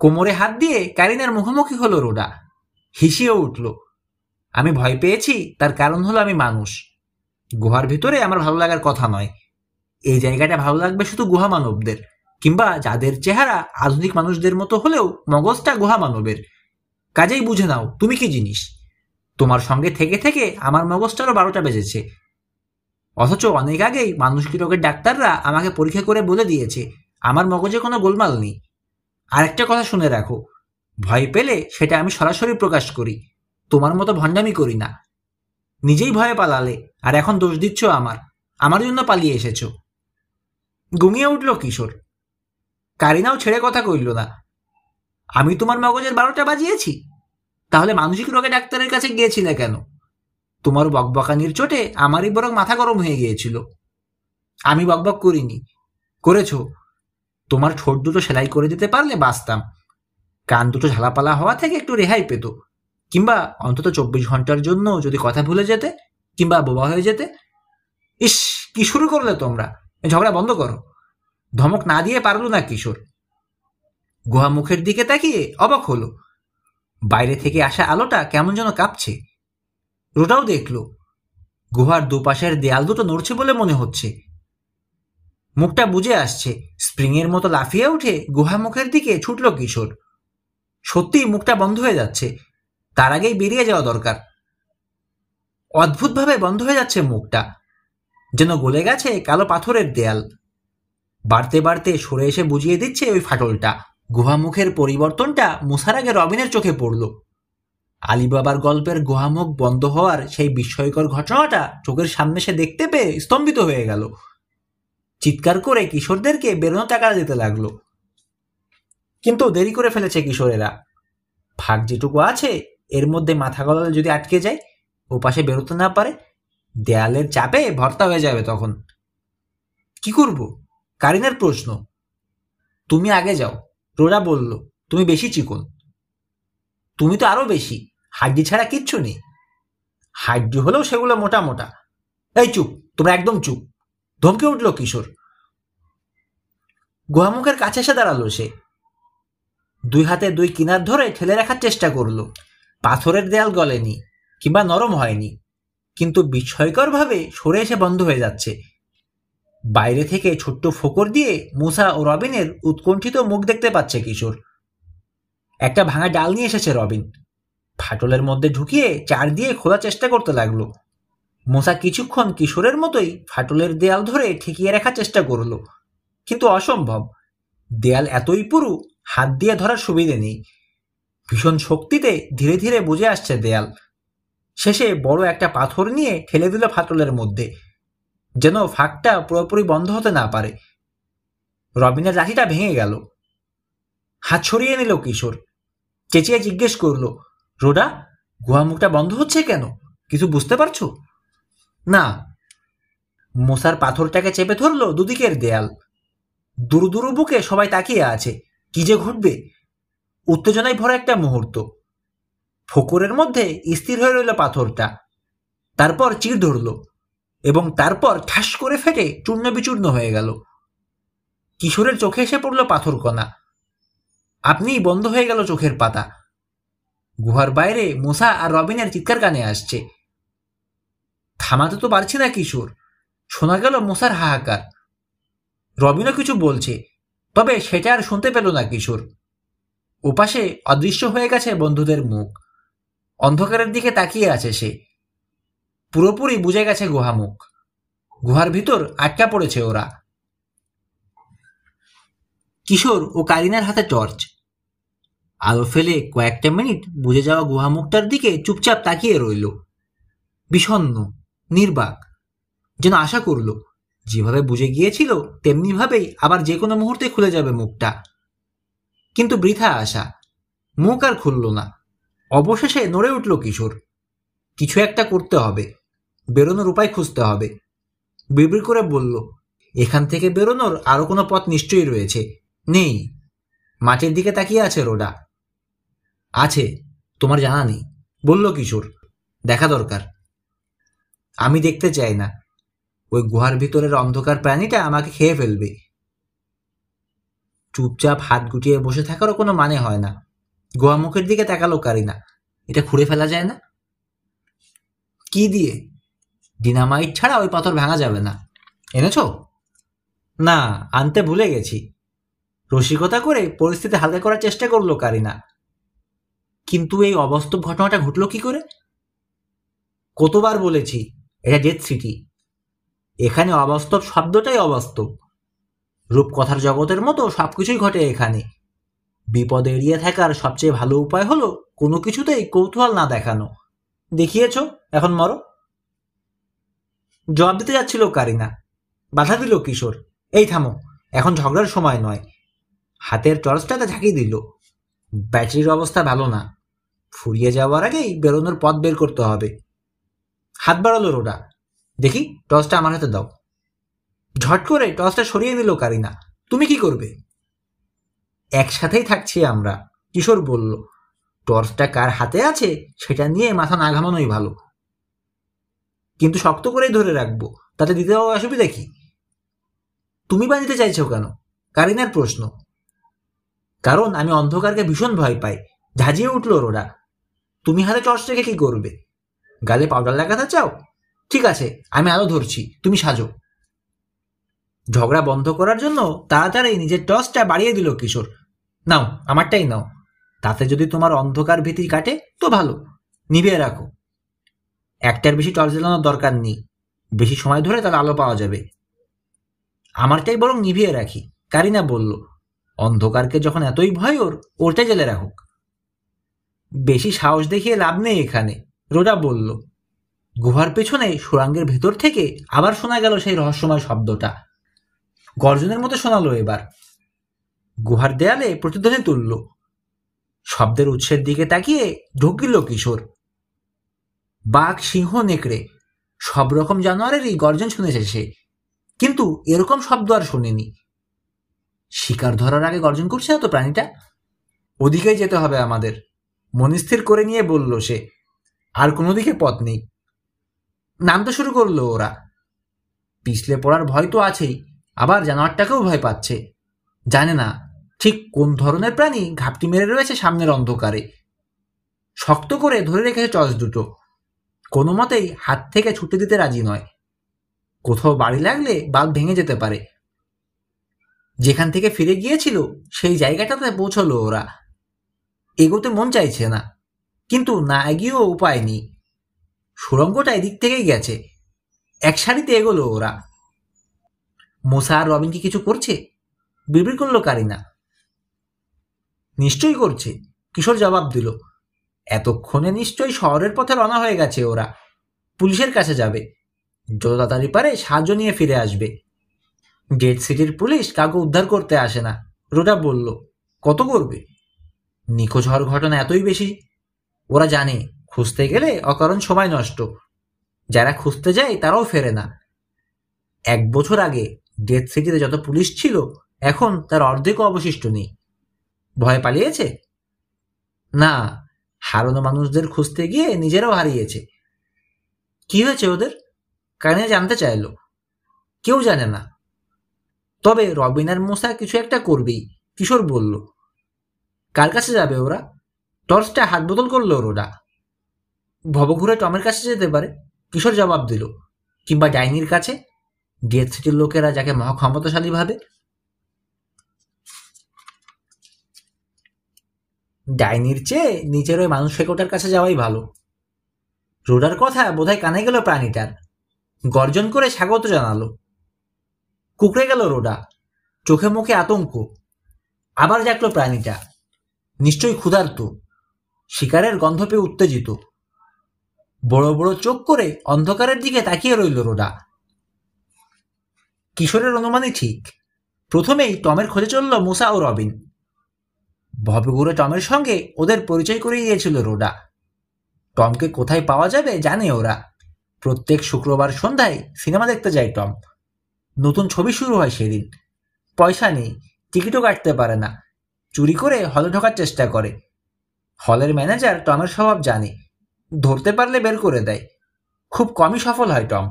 কোমরে হাত দিয়ে কারিনার মুখোমুখি হলো রোডা। হিসিয়ে উঠল। আমি ভয় পেয়েছি, তার কারণ হলো আমি মানুষ। গুহার ভিতরে আমার ভালো লাগার কথা নয়। এই জায়গাটা ভালো লাগবে শুধু গুহা মানবদের, কিংবা যাদের চেহারা আধুনিক মানুষদের মতো হলেও মগজটা গুহা মানবের। কাজেই বুঝে নাও তুমি কি জিনিস। তোমার সঙ্গে থেকে থেকে আমার মগজটারও 12টা বেজেছে। অথচ অনেক আগেই মানসিক রোগের ডাক্তাররা আমাকে পরীক্ষা করে বলে দিয়েছে আমার মগজে কোনো গোলমাল নেই। আরেকটা কথা শুনে রাখো, ভয় পেলে সেটা আমি সরাসরি প্রকাশ করি, তোমার মতো ভণ্ডামি করি না। নিজেই ভয়ে পালালে, আর এখন দোষ দিচ্ছ আমার জন্য পালিয়ে এসেছ। ঘুমিয়ে উঠল কিশোর। কারিনাও ছেড়ে কথা কইল না। আমি তোমার মগজের 12টা বাজিয়েছি? তাহলে মানসিক রোগে ডাক্তারের কাছে গিয়েছিলে কেন? তোমার বকবকানির চোটে আমারই বরং মাথা গরম হয়ে গিয়েছিল। আমি বকবক করিনি, করেছ। তোমার ঠোঁট দুটো সেলাই করে দিতে পারলে বাঁচতাম। কান দুটো ঝালাপালা হওয়া থেকে একটু রেহাই পেত, কিংবা অন্তত 24 ঘন্টার জন্য যদি কথা ভুলে যেতে, কিংবা বোবা হয়ে যেতে। ইস, কি শুরু করলে তোমরা? ঝগড়া বন্ধ করো। ধমক না দিয়ে পারল না কিশোর। গুহা মুখের দিকে তাকিয়ে অবাক হলো। বাইরে থেকে আসা আলোটা কেমন যেন কাঁপছে। রোটাও দেখল গুহার দুপাশের দেয়াল দুটো নড়ছে বলে মনে হচ্ছে। মুখটা বুজে আসছে। স্প্রিংয়ের মতো লাফিয়ে উঠে গুহা মুখের দিকে ছুটল কিশোর। সত্যিই মুখটা বন্ধ হয়ে যাচ্ছে। তার আগেই বেরিয়ে যাওয়া দরকার। অদ্ভুতভাবে বন্ধ হয়ে যাচ্ছে মুখটা, যেন গলে গেছে কালো পাথরের দেয়াল। বাড়তে বাড়তে সরে এসে বুঝিয়ে দিচ্ছে ওই ফাটলটা। গুহামুখের পরিবর্তনটা মুসার আগে রবিনের চোখে পড়ল। আলিবাবার গল্পের গুহামুখ বন্ধ হওয়ার সেই বিস্ময়কর ঘটনাটা চোখের সামনে সে দেখতে পেয়ে স্তম্ভিত হয়ে গেল। চিৎকার করে কিশোরদেরকে বেরোনো টাকা দিতে লাগলো, কিন্তু দেরি করে ফেলেছে কিশোরেরা। ফাঁক যেটুকু আছে এর মধ্যে মাথা গলালে যদি আটকে যায়, ও পাশে বেরোতে না পারে, দেয়ালের চাপে ভর্তা হয়ে যাবে। তখন কি করব? কারিনার প্রশ্ন। তুমি আগে যাও, রোরা বলল। তুমি বেশি চিকন। তুমি তো আরো বেশি, হাড্ডি ছাড়া কিচ্ছু নেই। হাড্ডি হলেও সেগুলো মোটা মোটা। এই চুপ, তোমরা একদম চুপ, ধমকে উঠল কিশোর। গুহামুখের কাছে এসে দাঁড়ালো সে। দুই হাতে দুই কিনার ধরে ঠেলে রাখার চেষ্টা করলো। পাথরের দেয়াল গলেনি কিংবা নরম হয়নি, কিন্তু বিস্ময়করভাবে সরে এসে বন্ধ হয়ে যাচ্ছে। বাইরে থেকে ছোট্ট ফোকর দিয়ে মুসা ও রবিনের উৎকণ্ঠিত মুখ দেখতে পাচ্ছে কিশোর। একটা ভাঙা ডাল নিয়ে এসেছে রবিন, ফাটলের মধ্যে ঢুকিয়ে চার দিয়ে খোলার চেষ্টা করতে লাগলো। মুসা কিছুক্ষণ কিশোরের মতোই ফাটলের দেয়াল ধরে ঠেকিয়ে রাখার চেষ্টা করলো, কিন্তু অসম্ভব। দেয়াল এতই পুরু, হাত দিয়ে ধরার সুবিধে নেই। ভীষণ শক্তিতে ধীরে ধীরে বুঝে আসছে দেয়াল। শেষে বড় একটা পাথর নিয়ে ঠেলে দিল ফাটলের মধ্যে, যেন ফাঁকটা পুরোপুরি বন্ধ হতে না পারে। রবিনের লাঠিটা ভেঙে গেল। হাত সরিয়ে নিল কিশোর। চেঁচিয়ে জিজ্ঞেস করলো, রোডা, গুহামুখটা বন্ধ হচ্ছে কেন? কিছু বুঝতে পারছো? না। মশার পাথরটাকে চেপে ধরলো দুদিকের দেয়াল। দূর দূর বুকে সবাই তাকিয়ে আছে। কি যে ঘটবে, উত্তেজনায় ভরা একটা মুহূর্ত। ফোকরের মধ্যে স্থির হয়ে রইল পাথরটা, তারপর চির ধরল এবং তারপর ঠাস করে ফেটে চূর্ণ বিচূর্ণ হয়ে গেল। কিশোরের চোখে এসে পড়ল পাথর কণা। আপনিই বন্ধ হয়ে গেল চোখের পাতা। গুহার বাইরে মুসা আর রবিনের চিৎকার কানে আসছে। থামাতে তো পারছি না কিশোর। শোনা গেল মুসার হাহাকার। রবিনও কিছু বলছে, তবে সেটা আর শুনতে পেল না কিশোর। ওপাশে অদৃশ্য হয়ে গেছে বন্ধুদের মুখ। অন্ধকারের দিকে তাকিয়ে আছে সে। পুরোপুরি বুঝে গেছে গুহামুখ। গুহার ভিতর আটকা পড়েছে ওরা। কিশোর ও কারিনার হাতে টর্চ। আলো ফেলে কয়েকটা মিনিট বুঝে যাওয়া গুহামুখটার দিকে চুপচাপ তাকিয়ে রইল। বিষণ্ণ, নির্বাক, যেন আশা করল যেভাবে বুঝে গিয়েছিল তেমনি ভাবেই আবার যে কোনো মুহূর্তে খুলে যাবে মুখটা। কিন্তু বৃথা আশা। মুখ আর খুলল না। অবশেষে নড়ে উঠল কিশোর। কিছু একটা করতে হবে, বেরোনোর উপায় খুঁজতে হবে। বিড়বিড় করে বলল, এখান থেকে বেরোনোর আরো কোনো পথ নিশ্চয়ই রয়েছে। নেই। মাঠের দিকে তাকিয়ে আছে রোডা। আছে, তোমার জানা নেই, বলল কিশোর। দেখা দরকার। আমি দেখতে চাই না। ওই গুহার ভিতরের অন্ধকার প্রাণীটা আমাকে খেয়ে ফেলবে। চুপচাপ হাত গুটিয়ে বসে থাকারও কোনো মানে হয় না। গুহামুখের দিকে তাকালো কারিনা। এটা খুঁড়ে ফেলা যায় না? কি দিয়ে? ডিনামাইট ছাড়া ওই পাথর ভাঙা যাবে না। এনেছো? না, আনতে ভুলে গেছি। রসিকতা করে পরিস্থিতি হালকা করার চেষ্টা করলো কারিনা। কিন্তু এই অবাস্তব ঘটনাটা ঘটল কি করে? কতবার বলেছি এটা ডেথ সিটি। এখানে অবাস্তব শব্দটাই অবাস্তব। রূপকথার জগতের মতো সবকিছুই ঘটে এখানে। বিপদ এড়িয়ে থাকার সবচেয়ে ভালো উপায় হলো কোনো কিছুতেই কৌতূহল না দেখানো। দেখিয়েছ, এখন মরো। জবাব দিতে যাচ্ছিল কারিনা, বাধা দিল কিশোর। এই থামো, এখন ঝগড়ার সময় নয়। হাতের টর্চটাতে ঝাঁকিয়ে দিল। ব্যাটারির অবস্থা ভালো না। ফুরিয়ে যাওয়ার আগেই বেরোনোর পথ বের করতে হবে। হাত বাড়ালো রোডা। দেখি, টর্চটা আমার হাতে দাও। ঝট করে টর্চটা সরিয়ে নিল কারিনা। তুমি কি করবে? একসাথেই থাকছি আমরা, কিশোর বলল। টর্চটা কার হাতে আছে সেটা নিয়ে মাথা না ঘামানোই ভালো। কিন্তু শক্ত করেই ধরে রাখবো, তাতে দিতে হওয়া অসুবিধা কি? তুমি বা নিতে চাইছো কেন? কারিনার প্রশ্ন। কারণ আমি অন্ধকারকে ভীষণ ভয় পাই, ঝাঁঝিয়ে উঠল রোডা। তুমি হাতে টর্চ রেখে কি করবে? গালে পাউডার লাগাতে চাও? ঠিক আছে, আমি আলো ধরছি, তুমি সাজো। ঝগড়া বন্ধ করার জন্য তাড়াতাড়ি নিজের টর্চটা বাড়িয়ে দিল কিশোর। নাও, আমারটাই নাও। তাতে যদি তোমার অন্ধকার ভীতি কাটে তো ভালো, নিভিয়ে রাখো। একটার বেশি টর্চ জ্বালানোর দরকার নেই, বেশি সময় ধরে তার আলো পাওয়া যাবে। আমারটাই বরং নিভিয়ে রাখি, কারিনা বলল। অন্ধকারকে যখন এতই ভয় ওর, ওরটাই জ্বেলে রাখুক। বেশি সাহস দেখিয়ে লাভ নেই এখানে, রোডা বলল। গুহার পেছনে সুড়ঙ্গের ভেতর থেকে আবার শোনা গেল সেই রহস্যময় শব্দটা। গর্জনের মতো শোনালো এবার। গুহার দেয়ালে প্রতিধ্বনি তুলল। শব্দের উৎসের দিকে তাকিয়ে ঢুকিল কিশোর। বাঘ, সিংহ, নেকড়ে সব রকম জানোয়ারেরই গর্জন শুনেছে সে, কিন্তু এরকম শব্দ আর শোনেনি। শিকার ধরার আগে গর্জন করছে না তো প্রাণীটা? ওদিকেই যেতে হবে আমাদের, মনস্থির করে নিয়ে বলল সে। আর কোনো দিকে পথ নেই। নামতে শুরু করলো ওরা। পিছলে পড়ার ভয় তো আছেই, আবার জানোয়ারটাকেও ভয় পাচ্ছে। জানে না ঠিক কোন ধরনের প্রাণী ঘাপটি মেরে রয়েছে সামনের অন্ধকারে। শক্ত করে ধরে রেখেছে টর্চ দুটো, কোনো মতেই হাত থেকে ছুটে দিতে রাজি নয়। কোথাও বাড়ি লাগলে বাল্ব ভেঙে যেতে পারে। যেখান থেকে ফিরে গিয়েছিল সেই জায়গাটাতে পৌঁছলো ওরা। এগোতে মন চাইছে না, কিন্তু না এগিয়েও উপায় নেই। সুড়ঙ্গটা এদিক থেকেই গেছে। এক সারিতে এগোলো ওরা। মোসা আর রবিন কি কিছু করছে? বিড়বিড় করলো কারিনা। নিশ্চয়ই করছে, কিশোর জবাব দিল। এতক্ষণে নিশ্চয়ই শহরের পথে রওনা হয়ে গেছে ওরা। পুলিশের কাছে যাবে, যত তাড়াতাড়ি পারে সাহায্য নিয়ে ফিরে আসবে। গেট সিটির পুলিশ কাউকে উদ্ধার করতে আসে না, রোডা বলল। কত করবে? নিখোঁজ হওয়ার ঘটনা এতই বেশি। ওরা জানে খুঁজতে গেলে অকারণ সময় নষ্ট। যারা খুঁজতে যায় তারাও ফেরে না। 1 বছর আগে ডেথ সিটিতে যত পুলিশ ছিল, এখন তার অর্ধেকও অবশিষ্ট নেই। ভয় পালিয়েছে? না, হারানো মানুষদের খুঁজতে গিয়ে নিজেরাও হারিয়েছে। কি হয়েছে ওদের? কানে জানতে চাইল। কেউ জানে না, তবে রবিন আর মোসা কিছু একটা করবেই, কিশোর বলল। কার কাছে যাবে ওরা? টর্চটা হাত বদল করলো রোডা। ভবঘুরে টমের কাছে যেতে পারে, কিশোর জবাব দিল। কিংবা ডাইনির কাছে, ডেথ সিটির লোকেরা যাকে মহাক্ষমতাশালী ভাবে। ডাইনির চেয়ে নিজের ওই মানুষ শেকোটার কাছে যাওয়াই ভালো। রোডার কথা বোধহয় কানে গেল প্রাণীটার। গর্জন করে স্বাগত জানালো। কুকড়ে গেল রোডা, চোখে মুখে আতঙ্ক। আবার জাগলো প্রাণীটা, নিশ্চয়ই ক্ষুধার্ত, শিকারের গন্ধ পেয়ে উত্তেজিত। বড় বড় চোখ করে অন্ধকারের দিকে তাকিয়ে রইল রোডা। কিশোরের অনুমানই ঠিক। প্রথমেই টমের খোঁজে চলল মুসা ও রবিন। ভবঘুরে টমের সঙ্গে ওদের পরিচয় করিয়ে দিয়েছিল রোডা। টমকে কোথায় পাওয়া যাবে জানে ওরা। প্রত্যেক শুক্রবার সন্ধ্যায় সিনেমা দেখতে যায় টম। নতুন ছবি শুরু হয় সেদিন। পয়সা নেই, টিকিটও কাটতে পারে না, চুরি করে হলে ঢোকার চেষ্টা করে। হলের ম্যানেজার টমের স্বভাব জানে, ধরতে পারলে বের করে দেয়। খুব কমই সফল হয় টম।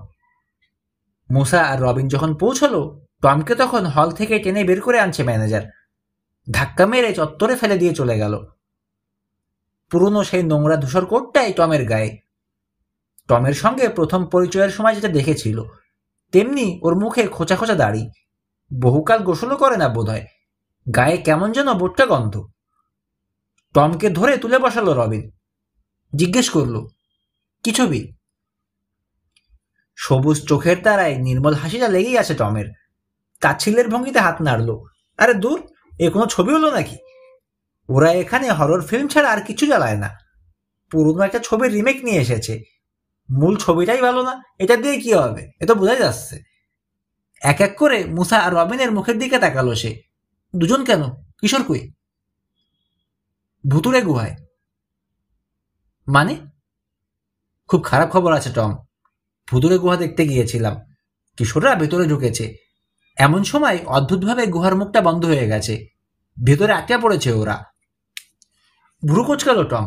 মুসা আর রবিন যখন পৌঁছলো, টমকে তখন হল থেকে টেনে বের করে আনছে ম্যানেজার। ধাক্কা মেরে চত্বরে ফেলে দিয়ে চলে গেল। পুরনো সেই নোংরা ধূসর কোটটাই টমের গায়ে। টমের সঙ্গে প্রথম পরিচয়ের সময় যেটা দেখেছিল, তেমনি ওর মুখে খোঁচা খোঁচা দাড়ি। বহুকাল গোসলও করে না বোধহয়। গায়ে কেমন যেন বোট্টা গন্ধ। টমকে ধরে তুলে বসালো রবিন। জিজ্ঞেস করলো, কি ছবি? সবুজ চোখের তারায় নির্মল হাসিটা লেগেই আছে টমের। তাচ্ছিল্যের ভঙ্গিতে হাত নাড়ল। আরে দূর, এ কোনো ছবি হলো নাকি? ওরা এখানে হরর ফিল্ম ছাড়া আর কিছু জ্বালায় না। পুরনো একটা ছবির রিমেক নিয়ে এসেছে। মূল ছবিটাই ভালো না, এটা দিয়ে কি হবে? এ তো বোঝাই যাচ্ছে। এক এক করে মুসা আর রবিনের মুখের দিকে তাকালো সে। দুজন কেন? কিশোর কই? ভুতুড়ে গুহায়। মানে? খুব খারাপ খবর আছে টম। ভুতুড়ে গুহা দেখতে গিয়েছিলাম, কিশোররা ভেতরে ঢুকেছে। এমন সময় অদ্ভুতভাবে গুহার মুখটা বন্ধ হয়ে গেছে। ভেতরে আটকে পড়েছে ওরা। ভুরু কোচকালো টম।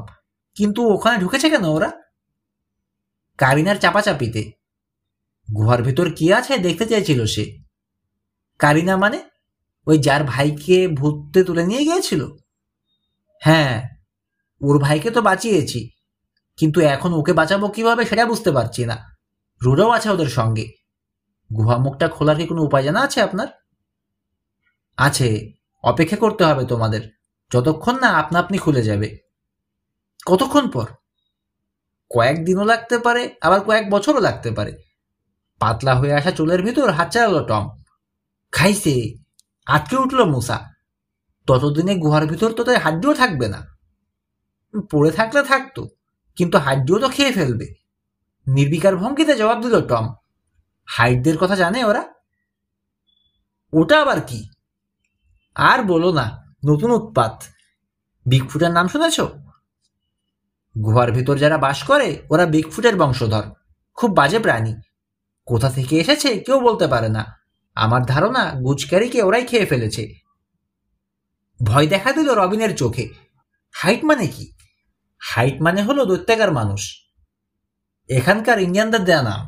কিন্তু ওখানে ঢুকেছে কেন ওরা? কারিনার চাপাচাপিতে। গুহার ভেতর কি আছে দেখতে চাইছিল সে। কারিনা মানে? ওই যার ভাইকে ভূতে তুলে নিয়ে গিয়েছিল? হ্যাঁ, ওর ভাইকে তো বাঁচিয়েছি, কিন্তু এখন ওকে বাঁচাবো কিভাবে সেটা বুঝতে পারছি না। রুডাও আছে ওদের সঙ্গে। গুহা মুখটা খোলার কি কোনো উপায় জানা আছে আপনার? আছে, অপেক্ষা করতে হবে তোমাদের। যতক্ষণ না আপনা আপনি খুলে যাবে। কতক্ষণ পর? কয়েকদিনও লাগতে পারে, আবার কয়েক বছরও লাগতে পারে। পাতলা হয়ে আসা চুলের ভিতর হাত চালালো টম। খাইছে! আটকে উঠল মুসা। ততদিনে গুহার ভিতর তো তাই হাড্ডিও থাকবে না। পড়ে থাকলে থাকতো, কিন্তু হাড্ডিও তো খেয়ে ফেলবে। নির্বিকার ভঙ্গিতে জবাব দিল টম। হাইডদের কথা জানে ওরা? ওটা আবার কি? আর বলো না, নতুন উৎপাত। বিগফুটের নাম শুনেছ? গুহার ভিতর যারা বাস করে ওরা বিগফুটের বংশধর। খুব বাজে প্রাণী। কোথা থেকে এসেছে কেউ বলতে পারে না। আমার ধারণা গুজক্যারিকে ওরাই খেয়ে ফেলেছে। ভয় দেখা দিল রবিনের চোখে। হাইট মানে কি? হাইট মানে হলো দৈত্যাকার মানুষ। এখানকার ইন্ডিয়ানদের দেয়া নাম।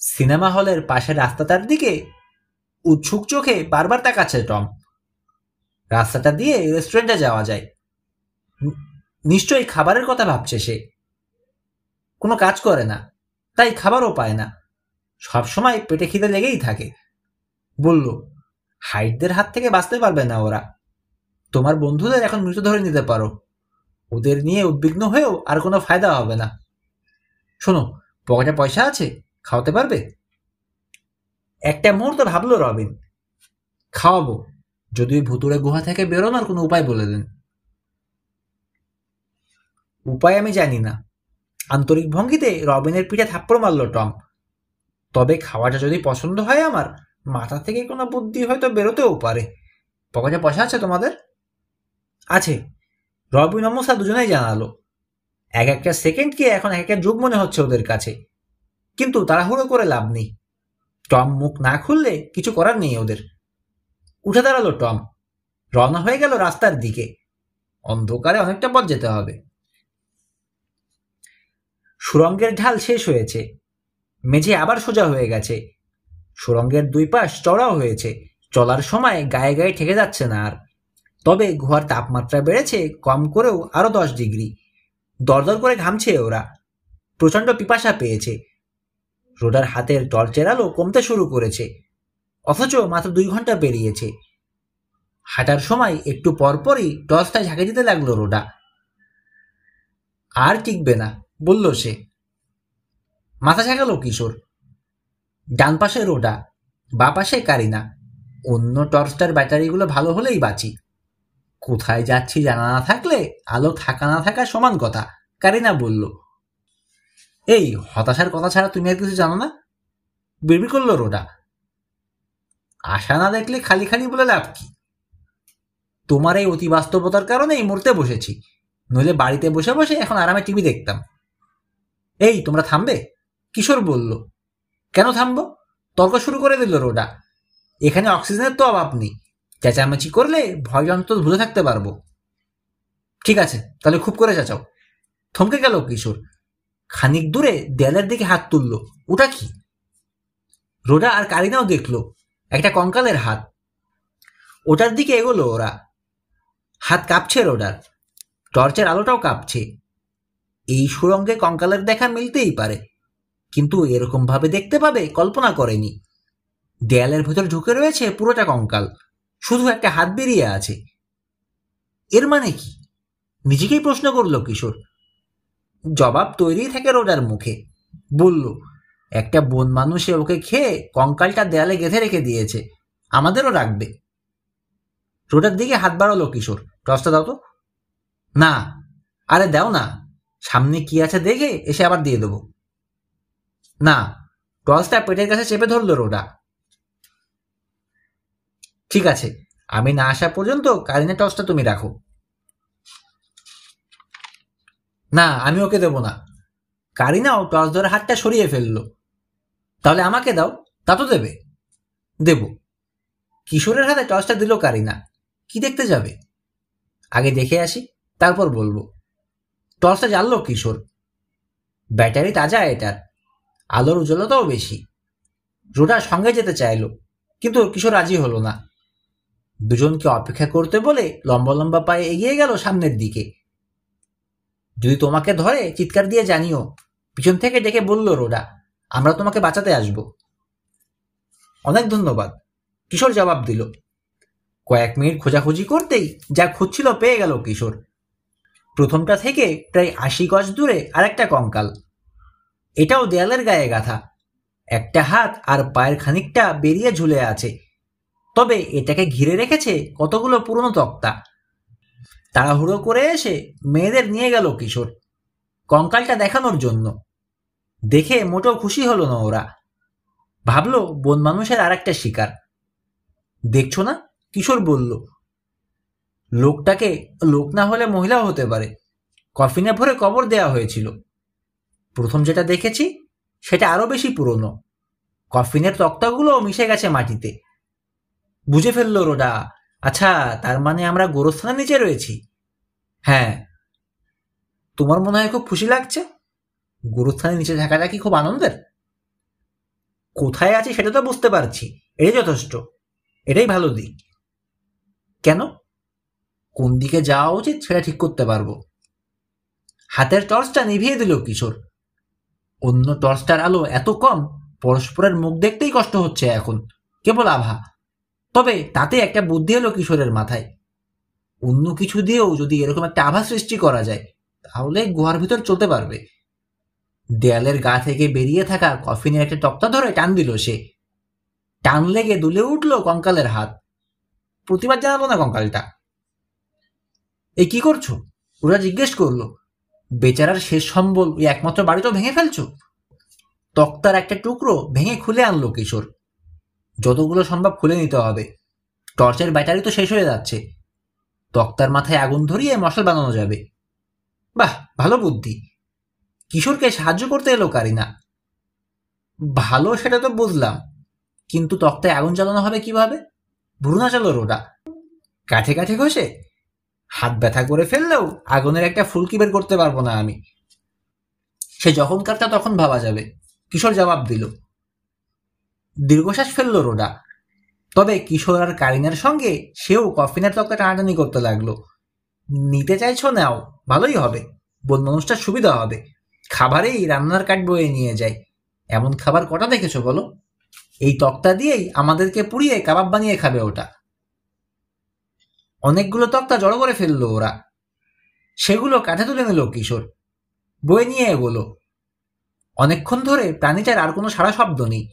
সিনেমা হলের পাশের রাস্তাটার দিকে উৎসুক চোখে বারবার তাকাচ্ছে টম। রাস্তাটা দিয়ে রেস্টুরেন্টে যাওয়া যায়। নিশ্চয়ই খাবারের কথা ভাবছে সে। কোনো কাজ করে না, তাই খাবারও পায় না। সবসময় পেটে খিদে লেগেই থাকে। বলল, হাইটদের হাত থেকে বাঁচতে পারবে না ওরা। তোমার বন্ধুদের এখন মৃত ধরে নিতে পারো। ওদের নিয়ে উদ্বিগ্ন হয়েও আর কোনো ফায়দা হবে না। শোনো, পকেটে পয়সা আছে, খাওয়াতে পারবে? একটা মুহূর্ত ভাবলো রবিন। খাওয়াবো, যদি ভুতুড়ে গুহা থেকে বেরোনোর কোনো উপায় বলে দেন। উপায় আমি জানি না। আন্তরিক ভঙ্গিতে রবিনের পিঠে থাপ্পড় মারল টম। তবে খাওয়াটা যদি পছন্দ হয় আমার, মাথা থেকে কোনো বুদ্ধি হয়তো বেরোতেও পারে। পকেটে পয়সা আছে তোমাদের? আছে, রবিন ও মুসা দুজনেই জানালো। এক একটা সেকেন্ডকে এখন এক একটা যুগ মনে হচ্ছে ওদের কাছে। কিন্তু তাড়াহুড়ো করে লাভ নেই। টম মুখ না খুললে কিছু করার নেই ওদের। উঠে দাঁড়ালো টম। রওনা হয়ে গেল রাস্তার দিকে। অন্ধকারে অনেকটা পথ যেতে হবে। সুড়ঙ্গের ঢাল শেষ হয়েছে। মেঝে আবার সোজা হয়ে গেছে। সুড়ঙ্গের দুই পাশ চড়াও হয়েছে। চলার সময় গায়ে গায়ে ঠেকে যাচ্ছে না আর। তবে গুহার তাপমাত্রা বেড়েছে কম করেও আরো 10 ডিগ্রি। দরদর করে ঘামছে ওরা। প্রচন্ড পিপাসা পেয়েছে। রোডার হাতের টর্চের আলো কমতে শুরু করেছে। অথচ মাত্র 2 ঘন্টা পেরিয়েছে। হাঁটার সময় একটু পরপরই টর্চটা ঝাঁকে দিতে লাগলো রোডা। আর টিকবে না, বলল সে। মাথা ঝাঁকালো কিশোর। ডান পাশে রোডা, বা পাশে কারিনা। অন্য টর্চটার ব্যাটারিগুলো ভালো হলেই বাঁচি। কোথায় যাচ্ছি জানা না থাকলে আলো থাকা না থাকা সমান কথা, কারিনা বলল। এই হতাশার কথা ছাড়া তুমি আর কিছু জানো না? বিড়বিড় করলো রোডা। আশা না দেখলে খালি খালি বলে লাভ কি? তোমার এই অতি বাস্তবতার কারণেই মরতে বসেছি, নইলে বাড়িতে বসে বসে এখন আরামে টিভি দেখতাম। এই তোমরা থামবে? কিশোর বলল। কেন থামবো? তর্ক শুরু করে দিল রোডা। এখানে অক্সিজেনের তো অভাব নেই। চেঁচামেচি করলে ভয় যন্ত্র ভুলে থাকতে পারবো। ঠিক আছে, তাহলে খুব করে চেঁচাও। থমকে গেল কিশোর। খানিক দূরে দেয়ালের দিকে হাত তুলল। ওটা কি? রোডা আর কারিনাও দেখলো একটা কঙ্কালের হাত। ওটার দিকে এগোলো ওরা। হাত কাঁপছে রোডার। টর্চের আলোটাও কাঁপছে। এই সুরঙ্গে কঙ্কালের দেখা মিলতেই পারে, কিন্তু এরকম ভাবে দেখতে পাবে কল্পনা করেনি। দেয়ালের ভেতর ঢুকে রয়েছে পুরোটা কঙ্কাল, শুধু একটা হাত বেরিয়ে আছে। এর মানে কি? নিজেকেই প্রশ্ন করল কিশোর। জবাব তৈরি থাকে রোডার মুখে। বলল, একটা বন মানুষে ওকে খেয়ে কঙ্কালটা দেয়ালে গেঁথে রেখে দিয়েছে, আমাদেরও রাখবে। রোডার দিকে হাত বাড়ালো কিশোর। টর্চটা দাও তো। না। আরে দাও না, সামনে কি আছে দেখে এসে আবার দিয়ে দেবো। না। টর্চটা পেটের কাছে চেপে ধরল রোডা। ঠিক আছে, আমি না আসা পর্যন্ত কারিনা টর্চটা তুমি রাখো। না, আমি ওকে দেবো না। কারিনাও টর্চ ধরে হাতটা সরিয়ে ফেললো। তাহলে আমাকে দাও, তা তো দেবে। দেব। কিশোরের হাতে টর্চটা দিল কারিনা। কি দেখতে যাবে? আগে দেখে আসি, তারপর বলবো। টর্চটা জ্বাললো কিশোর। ব্যাটারি তাজা এটার, আলোর উজ্জ্বলতাও বেশি। রোডা সঙ্গে যেতে চাইল, কিন্তু কিশোর রাজি হলো না। দুজনকে অপেক্ষা করতে বলে লম্বা লম্বা পায়ে এগিয়ে গেল সামনের দিকে। যদি তোমাকে ধরে চিৎকার দিয়ে জানিও, পিছন থেকে ডেকে বলল রোডা। আমরা তোমাকে বাঁচাতে আসব। অনেক ধন্যবাদ, কিশোর জবাব দিল। কয়েক মিনিট খোঁজাখুঁজি করতেই যা খুঁজছিল পেয়ে গেল কিশোর। প্রথমটা থেকে প্রায় 80 গজ দূরে আরেকটা কঙ্কাল, এটাও দেয়ালের গায়ে গাঁথা। একটা হাত আর পায়ের খানিকটা বেরিয়ে ঝুলে আছে, তবে এটাকে ঘিরে রেখেছে কতগুলো পুরনো তক্তা। তাড়াহুড়ো করে এসে মেয়েদের নিয়ে গেল কিশোর কঙ্কালটা দেখানোর জন্য। দেখে মোটেও খুশি হলো না ওরা, ভাবলো বন মানুষের আর একটা শিকার। দেখছো না, কিশোর বলল, লোকটাকে লোক না হলে মহিলাও হতে পারে, কফিনে ভরে কবর দেয়া হয়েছিল। প্রথম যেটা দেখেছি সেটা আরো বেশি পুরনো, কফিনের তক্তাগুলো মিশে গেছে মাটিতে। বুঝে ফেললো রোডা। আচ্ছা, তার মানে আমরা গোরস্থানের নিচে রয়েছি? হ্যাঁ। তোমার মনে হয় খুব খুশি লাগছে? গোরস্থানের নিচে থাকাটা কি খুব আনন্দের? কোথায় আছি সেটা তো বুঝতে পারছি, এটাই যথেষ্ট, এটাই ভালো দিক। কেন? কোন দিকে যাওয়া উচিত সেটা ঠিক করতে পারবো। হাতের টর্চটা নিভিয়ে দিল কিশোর। অন্য টর্চটার আলো এত কম, পরস্পরের মুখ দেখতেই কষ্ট হচ্ছে এখন, কেবল আভা। তবে তাতে একটা বুদ্ধি এলো কিশোরের মাথায়। অন্য কিছু দিয়েও যদি এরকম একটা আভা সৃষ্টি করা যায়, তাহলে গুহার ভিতর চলতে পারবে। দেয়ালের গা থেকে বেরিয়ে থাকা কফিনের একটা তক্তা ধরে টান দিল সে। টান লেগে দুলে উঠল কঙ্কালের হাত। প্রতিবাদ জানালো না কঙ্কালটা। এই কি করছো? ওরা জিজ্ঞেস করলো। বেচারার শেষ সম্বল ওই একমাত্র বাড়ি তো ভেঙে ফেলছো? তক্তার একটা টুকরো ভেঙে খুলে আনলো কিশোর। যতগুলো সম্ভব খুলে নিতে হবে, টর্চের ব্যাটারি তো শেষ হয়ে যাচ্ছে। তক্তার মাথায় আগুন ধরিয়ে মশাল বানানো যাবে। বাহ, ভালো বুদ্ধি। কিশোরকে সাহায্য করতে এলো কারিনা। ভালো সেটা তো বুঝলাম, কিন্তু তক্তায় আগুন জ্বালানো হবে কিভাবে? ভ্রুনা চালো রোডা। কাঠে কাঠে ঘষে? হাত ব্যথা করে ফেললেও আগুনের একটা ফুলকি বের করতে পারবো না আমি। সে যখন কাটটা তখন ভাবা যাবে, কিশোর জবাব দিল। দীর্ঘশ্বাস ফেললো রোডা। তবে কিশোর আর কারিনার সঙ্গে সেও কফিনের তক্তা টানাটানি করতে লাগলো। নিতে চাইছো নাও, ভালোই হবে, বন মানুষটার সুবিধা হবে। খাবারেই রান্নার কাঠ বয়ে নিয়ে যায়, এমন খাবার কটা দেখেছো বলো? এই তক্তা দিয়েই আমাদেরকে পুড়িয়ে কাবাব বানিয়ে খাবে ওটা। অনেকগুলো তক্তা জড়ো করে ফেললো ওরা। সেগুলো কাঁধে তুলে নিল কিশোর, বয়ে নিয়ে এগোলো। অনেকক্ষণ ধরে প্রাণীটার আর কোনো সারা শব্দ নেই,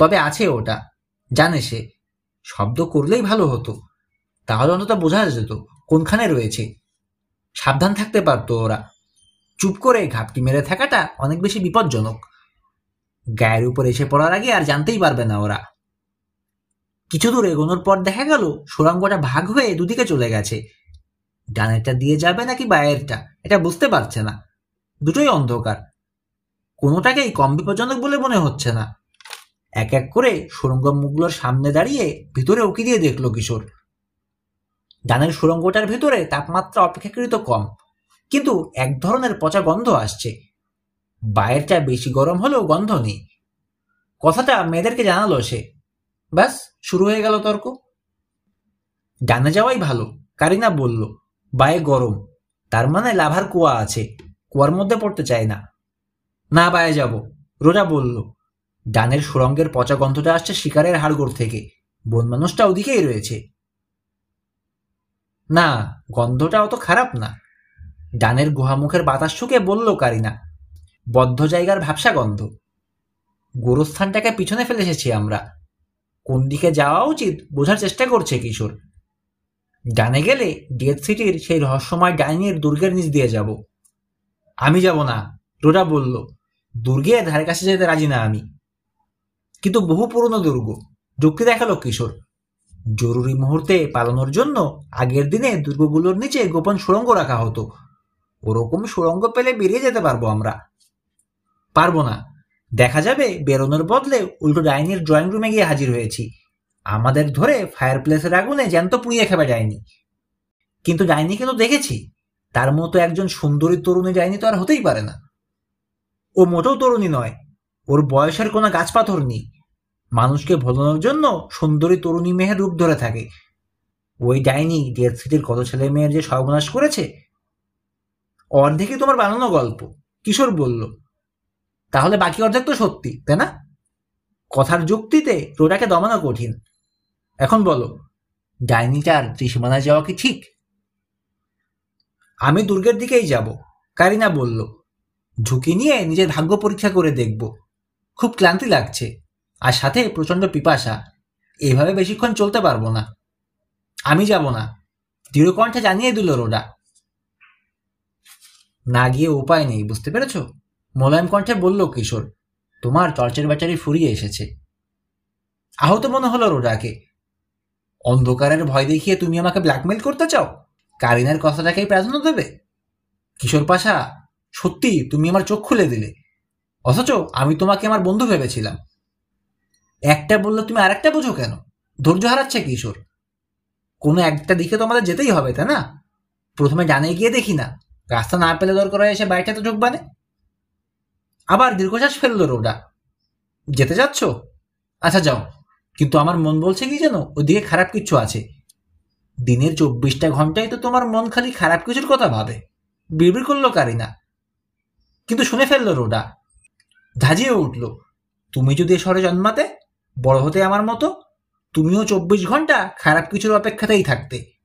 তবে আছে ওটা, জানে সে। শব্দ করলেই ভালো হতো, তাহলে অন্তত বোঝা যেত কোনখানে রয়েছে, সাবধান থাকতে পারতো ওরা। চুপ করে ঘাপটি মেরে থাকাটা অনেক বেশি বিপজ্জনক। গায়ের উপর এসে পড়ার আগে আর জানতেই পারবে না ওরা। কিছু দূর এগোনোর পর দেখা গেল সুড়ঙ্গটা ভাগ হয়ে দুদিকে চলে গেছে। ডানেরটা দিয়ে যাবে নাকি বায়েরটা এটা বুঝতে পারছে না, দুটোই অন্ধকার। কোনোটাকেই কম বিপজ্জনক বলে মনে হচ্ছে না। এক এক করে সুড়ঙ্গ মুখগুলোর সামনে দাঁড়িয়ে ভিতরে উকি দিয়ে দেখল কিশোর। ডানের সুড়ঙ্গটার ভেতরে তাপমাত্রা অপেক্ষাকৃত কম, কিন্তু এক ধরনের পচা গন্ধ আসছে। বায়েরটা বেশি গরম হলেও গন্ধ নেই। কথাটা মেয়েদেরকে জানালো সে। ব্যাস, শুরু হয়ে গেল তর্ক। ডানে যাওয়াই ভালো, কারিনা বলল। বায়ে গরম, তার মানে লাভার কুয়া আছে, কুয়ার মধ্যে পড়তে চায় না। না, বায়ে যাব, রোজা বলল। ডানের সুড়ঙ্গের পচা গন্ধটা আসছে শিকারের হাড়গোড় থেকে, বন মানুষটা ওদিকেই রয়েছে। না, গন্ধটা অত খারাপ না। ডানের গুহামুখের বাতাস শুকে বলল কারিনা। বদ্ধ জায়গার ভ্যাপসা গন্ধ। গোরস্থানটাকে পিছনে ফেলে এসেছি আমরা। কোন দিকে যাওয়া উচিত বোঝার চেষ্টা করছে কিশোর। ডানে গেলে ডেথ সিটির সেই রহস্যময় ডাইনির দুর্গের নিচ দিয়ে যাব। আমি যাব না, রোডা বলল। দুর্গের ধারে কাছে যেতে রাজি না আমি। কিন্তু বহু পুরনো দুর্গ, যুক্তি দেখালো কিশোর। জরুরি মুহূর্তে পালানোর জন্য আগের দিনে দুর্গগুলোর নিচে গোপন সুড়ঙ্গ রাখা হতো। ওরকম সুড়ঙ্গ পেলে বেরিয়ে যেতে পারবো আমরা। পারবো না, দেখা যাবে বেরোনোর বদলে উল্টো ডাইনির ড্রয়িং রুমে গিয়ে হাজির হয়েছি। আমাদের ধরে ফায়ার প্লেসের আগুনে জ্যান্ত পুড়িয়ে খাবে ডাইনি। কিন্তু ডাইনিকে তো দেখেছি, তার মতো একজন সুন্দরী তরুণী ডাইনি তো আর হতেই পারে না। ও মোটেও তরুণী নয়, ওর বয়সের কোনো গাছপাথর নেই। মানুষকে ভোলানোর জন্য সুন্দরী তরুণী মেয়ের রূপ ধরে থাকে। ওই ডাইনি ডেথ সিটির কত ছেলে মেয়ের যে সর্বনাশ করেছে। অর্ধেকই তোমার বানানো গল্প, কিশোর বলল। তাহলে বাকি অর্ধেক তো সত্যি, তাই না? কথার যুক্তিতে রোডাকে দমানো কঠিন। এখন বলো, ডাইনিটার ত্রিসীমানায় যাওয়া কি ঠিক? আমি দুর্গের দিকেই যাব, কারিনা বলল। ঝুঁকি নিয়ে নিজের ভাগ্য পরীক্ষা করে দেখব। খুব ক্লান্তি লাগছে, আর সাথে প্রচন্ড পিপাসা। এভাবে বেশিক্ষণ চলতে পারবো না। আমি যাব না, দৃঢ় কণ্ঠে জানিয়ে দিল রোডা। না গিয়ে উপায় নেই, বুঝতে পেরেছ? মোলায়েম কণ্ঠে বলল কিশোর। তোমার টর্চের ব্যাটারি ফুরিয়ে এসেছে। আহত মনে হলো রোডাকে। অন্ধকারের ভয় দেখিয়ে তুমি আমাকে ব্ল্যাকমেল করতে চাও? কারিনার কথাটাকেই প্রাধান্য দেবে? কিশোর পাশা, সত্যি তুমি আমার চোখ খুলে দিলে। অথচ আমি তোমাকে আমার বন্ধু ভেবেছিলাম। একটা বললে তুমি আর একটা বোঝো কেন? ধৈর্য হারাচ্ছে কিশোর। কোনো একটা দিকে তো আমাদের যেতেই হবে, তাই না? প্রথমে ডানে গিয়ে দেখি না, রাস্তা না পেলে দরকার এসে বাড়িটাতে চোখ বানে। আবার দীর্ঘশ্বাস ফেললো রোডা। যেতে যাচ্ছ? আচ্ছা যাও, কিন্তু আমার মন বলছে কি যেন ওদিকে খারাপ কিছু আছে। দিনের 24টা ঘন্টায় তো তোমার মন খালি খারাপ কিছুর কথা ভাবে, বিড়বিড় করলো কারিনা। কিন্তু শুনে ফেললো রোডা। ধাজিয়ে উঠল। তুমি যদি এ শহরে জন্মাতে, বড় হতে আমার মতো, তুমিও 24 ঘন্টা খারাপ কিছুর অপেক্ষাতেই থাকতে।